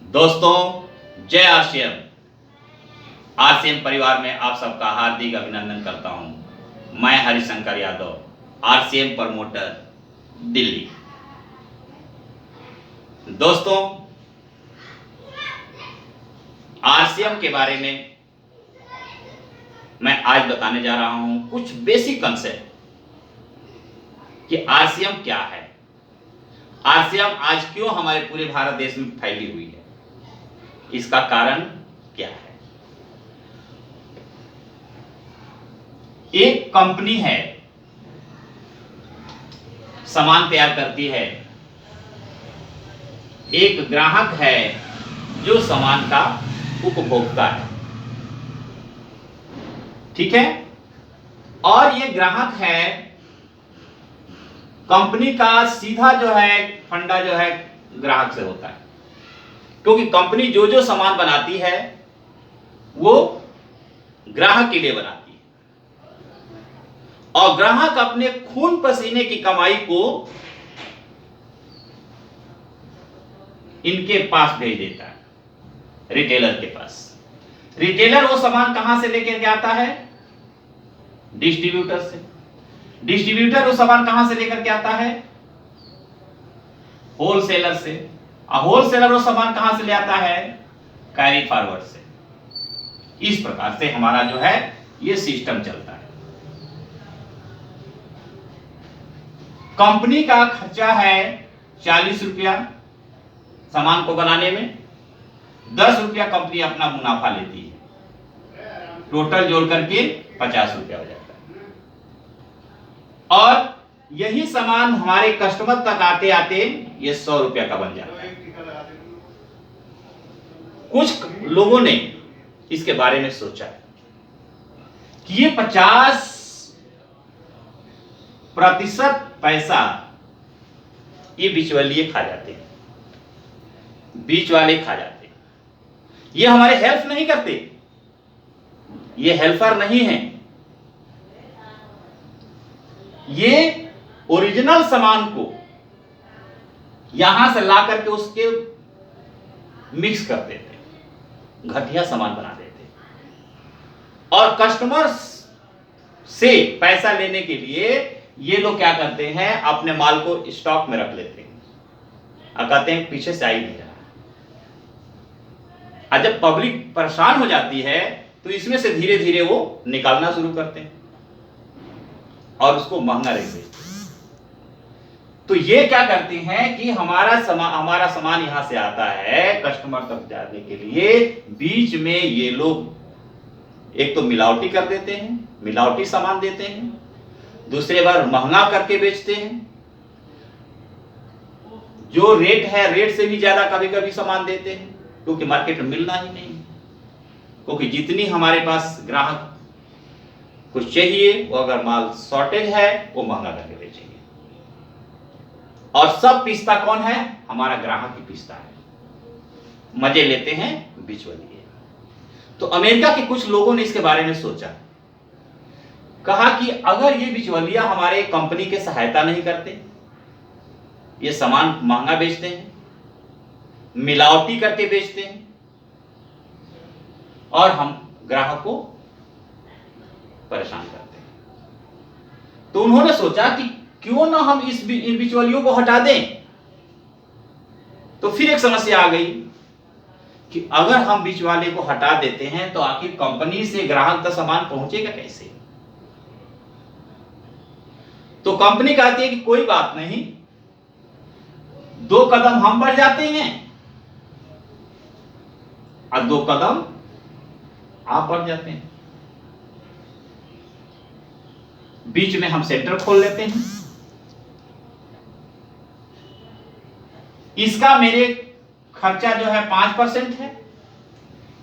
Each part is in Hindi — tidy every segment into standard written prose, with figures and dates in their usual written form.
दोस्तों, जय आरसीएम। आरसीएम परिवार में आप सबका हार्दिक अभिनंदन करता हूं। मैं हरिशंकर यादव, आरसीएम प्रमोटर, दिल्ली। दोस्तों, आरसीएम के बारे में मैं आज बताने जा रहा हूं कुछ बेसिक कंसेप्ट कि आरसीएम क्या है, आरसीएम आज क्यों हमारे पूरे भारत देश में फैली हुई है, इसका कारण क्या है। एक कंपनी है, सामान तैयार करती है, एक ग्राहक है जो सामान का उपभोक्ता है, ठीक है। और ये ग्राहक है, कंपनी का सीधा जो है फंडा जो है ग्राहक से होता है, क्योंकि कंपनी जो जो सामान बनाती है वो ग्राहक के लिए बनाती है और ग्राहक अपने खून पसीने की कमाई को इनके पास भेज देता है, रिटेलर के पास। रिटेलर वो सामान कहां से लेकर के आता है? डिस्ट्रीब्यूटर से। डिस्ट्रीब्यूटर वो सामान कहां से लेकर के आता है? होलसेलर से। और होलसेलर वो सामान कहां से ले आता है? कैरी फॉरवर्ड से। इस प्रकार से हमारा जो है ये सिस्टम चलता है। कंपनी का खर्चा है 40 रुपया सामान को बनाने में, 10 रुपया कंपनी अपना मुनाफा लेती है, टोटल जोड़ करके 50 रुपया हो जाता है। और यही सामान हमारे कस्टमर तक आते आते ये 100 रुपया का बन जाता है। कुछ लोगों ने इसके बारे में सोचा कि ये 50% पैसा ये बिचौलिए खा जाते हैं, बीच वाले खा जाते हैं। ये हमारे हेल्प नहीं करते, ये हेल्पर नहीं है। ये ओरिजिनल सामान को यहां से ला करके उसके मिक्स कर देते, घटिया सामान बना देते और कस्टमर से पैसा लेने के लिए ये लोग क्या करते हैं, अपने माल को स्टॉक में रख लेते हैं और कहते हैं पीछे से आ ही नहीं रहा। और जब पब्लिक परेशान हो जाती है तो इसमें से धीरे धीरे वो निकालना शुरू करते हैं और उसको महंगा रेट बेचते हैं। तो ये क्या करते हैं कि हमारा सामान यहां से आता है कस्टमर तक जाने के लिए, बीच में ये लोग एक तो मिलावटी कर देते हैं, मिलावटी सामान देते हैं, दूसरे बार महंगा करके बेचते हैं, जो रेट है रेट से भी ज्यादा कभी कभी सामान देते हैं, क्योंकि मार्केट में मिलना ही नहीं, क्योंकि जितनी हमारे पास ग्राहक कुछ चाहिए वो अगर माल शॉर्टेज है वो महंगा करके बेचेंगे। और सब पिसता कौन है? हमारा ग्राहक ही पिसता है, मजे लेते हैं बिचौलिए। तो अमेरिका के कुछ लोगों ने इसके बारे में सोचा, कहा कि अगर ये बिचौलिया हमारे कंपनी के सहायता नहीं करते, ये सामान महंगा बेचते हैं, मिलावटी करके बेचते हैं और हम ग्राहक को परेशान करते हैं, तो उन्होंने सोचा कि क्यों ना हम इन बिचौलियों को हटा दें। तो फिर एक समस्या आ गई कि अगर हम बीच वाले को हटा देते हैं तो आखिर कंपनी से ग्राहक तक सामान पहुंचेगा कैसे? तो कंपनी कहती है कि कोई बात नहीं, 2 कदम हम बढ़ जाते हैं और 2 कदम आप बढ़ जाते हैं, बीच में हम सेंटर खोल लेते हैं। इसका मेरे खर्चा जो है 5% है,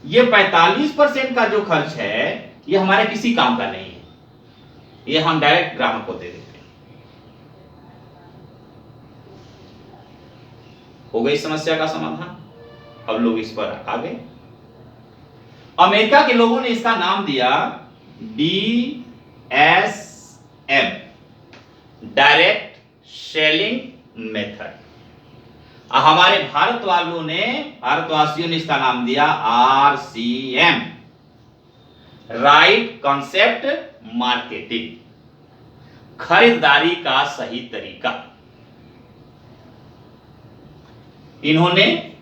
ये 45% का जो खर्च है ये हमारे किसी काम का नहीं है, ये हम डायरेक्ट ग्राहक को दे देते हैं। हो गई समस्या का समाधान। अब लोग इस पर आ गए। अमेरिका के लोगों ने इसका नाम दिया DSM, डायरेक्ट सेलिंग मेथड। हमारे भारतवासियों ने इसका नाम दिया RCM, राइट कॉन्सेप्ट मार्केटिंग, खरीदारी का सही तरीका। इन्होंने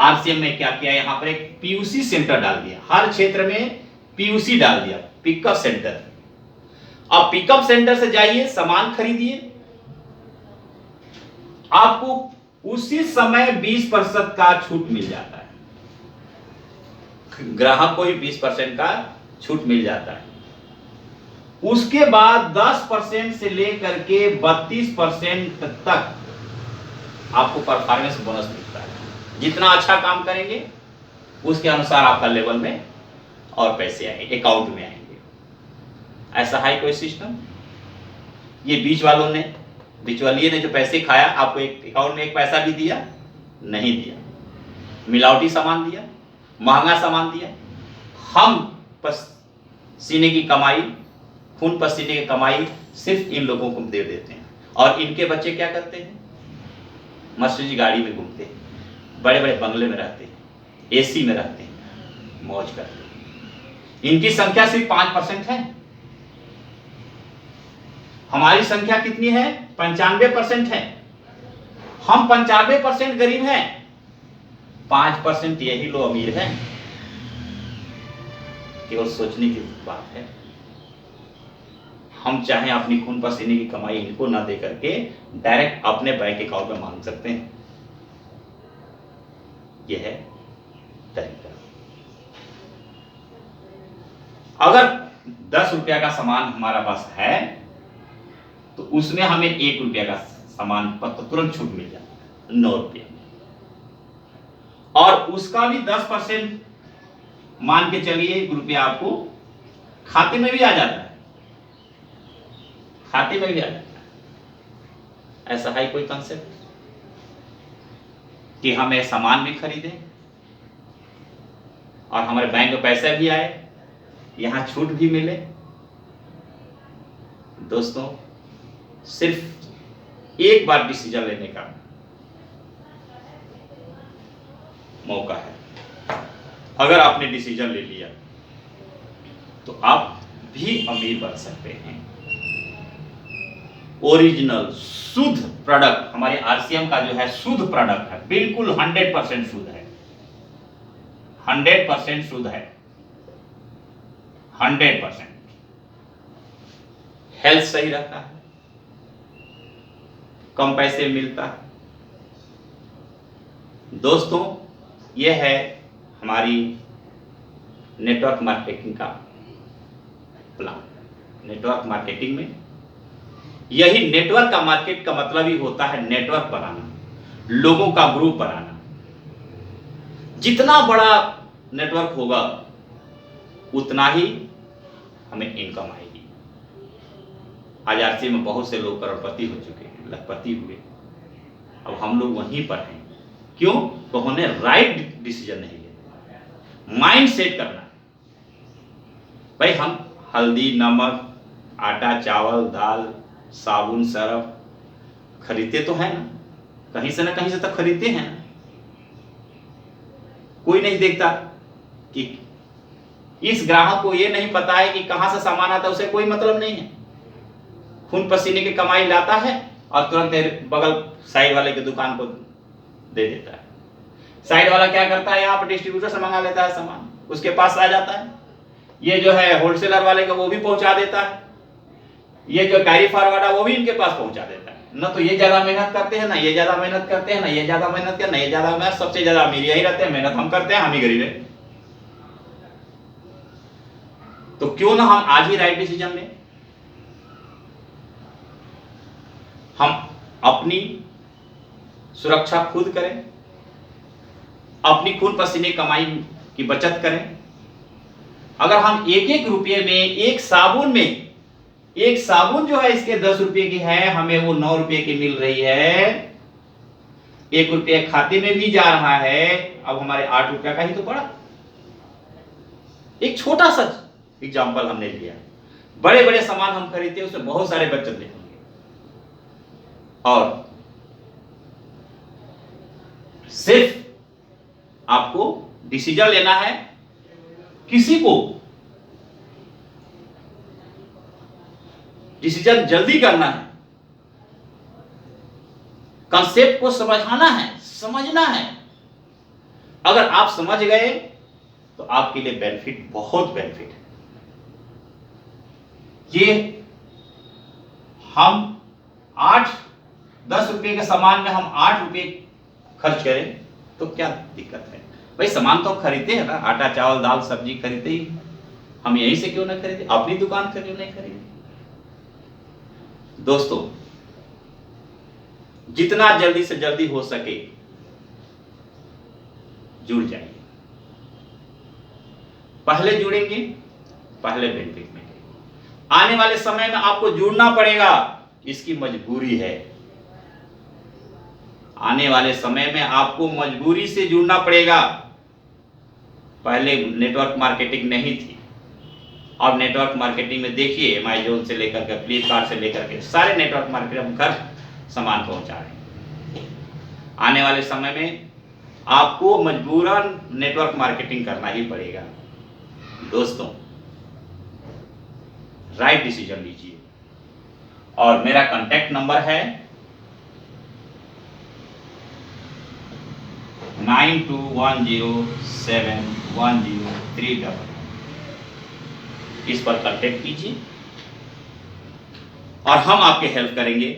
RCM में क्या किया, यहां पर एक PUC सेंटर डाल दिया, हर क्षेत्र में PUC डाल दिया, पिकअप सेंटर। अब पिकअप सेंटर से जाइए, सामान खरीदिए, आपको उसी समय 20% का छूट मिल जाता है, ग्राहक को ही 20% का छूट मिल जाता है। उसके बाद 10% से लेकर के 32% तक आपको परफॉर्मेंस बोनस मिलता है। जितना अच्छा काम करेंगे उसके अनुसार आपका लेवल में और पैसे आएंगे, अकाउंट में आएंगे। ऐसा है कोई सिस्टम? ये बीच वालिए ने जो पैसे खाया, आपको एक अकाउंट में एक पैसा भी दिया? नहीं दिया। मिलावटी सामान दिया, महंगा सामान दिया। हम पसीने की कमाई, खून पसीने की कमाई सिर्फ इन लोगों को दे देते हैं, और इनके बच्चे क्या करते हैं? मर्सिडीज गाड़ी में घूमते हैं, बड़े बड़े बंगले में रहते हैं, AC में रहते हैं, मौज करते हैं। इनकी संख्या सिर्फ 5% है। हमारी संख्या कितनी है? 95% है। हम 95% गरीब हैं, 5% यही लोग अमीर हैं। केवल सोचने की बात है। हम चाहें अपनी खून पसीने की कमाई इनको ना दे करके डायरेक्ट अपने बैंक अकाउंट में मांग सकते हैं। यह है तरीका। अगर 10 रुपया का सामान हमारा पास है तो उसमें हमें 1 रुपया का सामान पर तुरंत छूट मिल जाता है, 9 रुपया, और उसका भी 10% मान के चलिए 1 रुपया आपको खाते में भी आ जाता है, खाते में भी आ जाता है। ऐसा है कोई कंसेप्ट कि हमें सामान भी खरीदें और हमारे बैंक में पैसा भी आए, यहां छूट भी मिले? दोस्तों, सिर्फ एक बार डिसीजन लेने का मौका है। अगर आपने डिसीजन ले लिया तो आप भी अमीर बन सकते हैं। ओरिजिनल शुद्ध प्रोडक्ट, हमारे RCM का जो है शुद्ध प्रोडक्ट है, बिल्कुल 100% शुद्ध है, 100% शुद्ध है, 100%। हेल्थ सही रहता है, कम पैसे मिलता है। दोस्तों, यह है हमारी नेटवर्क मार्केटिंग का प्लान। नेटवर्क मार्केटिंग में यही नेटवर्क का मार्केट का मतलब ही होता है नेटवर्क बनाना, लोगों का ग्रुप बनाना। जितना बड़ा नेटवर्क होगा उतना ही हमें इनकम आएगी। आज RCM में बहुत से लोग करोड़पति हो चुके हैं, लखपति हुए। अब हम लोग वहीं पर हैं। क्यों? तो उन्होंने राइट डिसीजन नहीं लिया। माइंड सेट करना है भाई, हम हल्दी, नमक, आटा, चावल, दाल, साबुन, सरफ खरीदते तो है ना, कहीं से ना कहीं से तक खरीदते हैं ना। कोई नहीं देखता कि इस ग्राहक को ये नहीं पता है कि कहां से सामान आता है, उसे कोई मतलब नहीं है। खून पसीने की कमाई लाता है और तुरंत बगल साइड वाले की दुकान को दे देता है। साइड वाला क्या करता है, यहाँ पर डिस्ट्रीब्यूटर से मंगा लेता है सामान, उसके पास आ जाता है। ये जो है होलसेलर वाले का, वो भी पहुंचा देता है। ये जो कैरी फॉरवर्ड है वो भी इनके पास पहुंचा देता है। न तो ये ज्यादा मेहनत करते हैं, ना ये ज्यादा मेहनत करते हैं, ना ये ज्यादा मेहनत करते हैं, ना ये ज्यादा मेहनत। सबसे ज्यादा अमीर यही रहते हैं, मेहनत हम करते हैं, हम ही गरीब हैं। तो क्यों ना हम आज ही राइट डिसीजन लें। हम अपनी सुरक्षा खुद करें, अपनी खून पसीने कमाई की बचत करें। अगर हम 1-1 रुपये में एक साबुन जो है इसके 10 रुपये की है, हमें वो 9 रुपये की मिल रही है, 1 रुपये खाते में भी जा रहा है, अब हमारे 8 रुपया का ही तो पड़ा। एक छोटा सा एग्जाम्पल हमने लिया। बड़े बड़े सामान हम खरीदते हैं, उसमें बहुत सारे बचत देखेंगे, और सिर्फ आपको डिसीजन लेना है, किसी को डिसीजन जल्दी करना है, कंसेप्ट को समझाना है, समझना है। अगर आप समझ गए तो आपके लिए बेनिफिट, बहुत बेनिफिट है। ये हम 8-10 रुपए के सामान में हम 8 रुपए खर्च करें तो क्या दिक्कत है भाई? सामान तो हम खरीदते हैं ना, आटा चावल दाल सब्जी खरीदते ही, हम यहीं से क्यों ना खरीदे, अपनी दुकान से क्यों नहीं खरीदे? दोस्तों, जितना जल्दी से जल्दी हो सके जुड़ जाइए। पहले जुड़ेंगे, पहले बेनिफिट में। आने वाले समय में आपको जुड़ना पड़ेगा, इसकी मजबूरी है। आने वाले समय में आपको मजबूरी से जुड़ना पड़ेगा। पहले नेटवर्क मार्केटिंग नहीं थी, अब नेटवर्क मार्केटिंग में देखिए, अमेज़न से लेकर के, फ्लिपकार्ट से लेकर के, सारे नेटवर्क मार्केट हम घर सामान पहुंचा रहे हैं। आने वाले समय में आपको मजबूरन नेटवर्क मार्केटिंग करना ही पड़ेगा। दोस्तों, राइट डिसीजन लीजिए। और मेरा कांटेक्ट नंबर है 92107103. इस पर कांटेक्ट कीजिए और हम आपके हेल्प करेंगे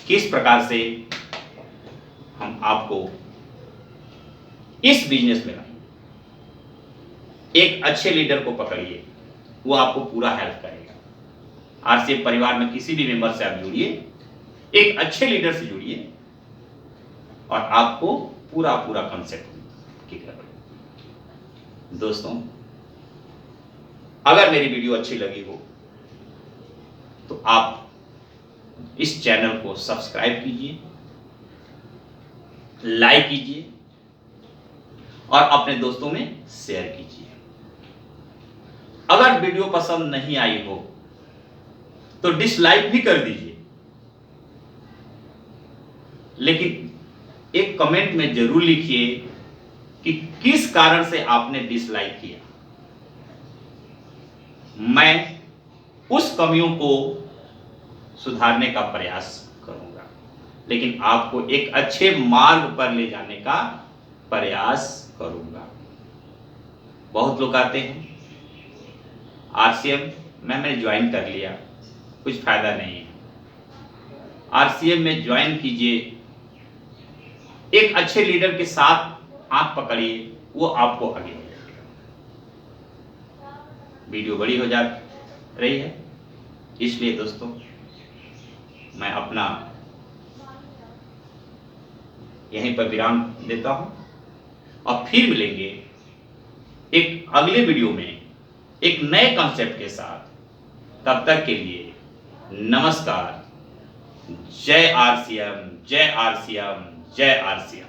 किस प्रकार से हम आपको इस बिजनेस में लाएं। एक अच्छे लीडर को पकड़िए, वो आपको पूरा हेल्प करेगा। आरसीएफ परिवार में किसी भी मेंबर से आप जुड़िए, एक अच्छे लीडर से जुड़िए और आपको पूरा कंसेप्ट क्लियर करेगा। दोस्तों, अगर मेरी वीडियो अच्छी लगी हो तो आप इस चैनल को सब्सक्राइब कीजिए, लाइक कीजिए और अपने दोस्तों में शेयर कीजिए। अगर वीडियो पसंद नहीं आई हो तो डिसलाइक भी कर दीजिए, लेकिन एक कमेंट में जरूर लिखिए कि किस कारण से आपने डिसलाइक किया। मैं उस कमियों को सुधारने का प्रयास करूंगा, लेकिन आपको एक अच्छे मार्ग पर ले जाने का प्रयास करूंगा। बहुत लोग आते हैं, आरसीएम मैंने ज्वाइन कर लिया, कुछ फायदा नहीं है। आरसीएम में ज्वाइन कीजिए, एक अच्छे लीडर के साथ हाथ पकड़िए, वो आपको आगे ले जाएगा। वीडियो बड़ी हो जा रही है, इसलिए दोस्तों मैं अपना यहीं पर विराम देता हूं और फिर मिलेंगे एक अगले वीडियो में एक नए कॉन्सेप्ट के साथ। तब तक के लिए नमस्कार। जय आरसीएम, जय आरसीएम, जय आरसीएम।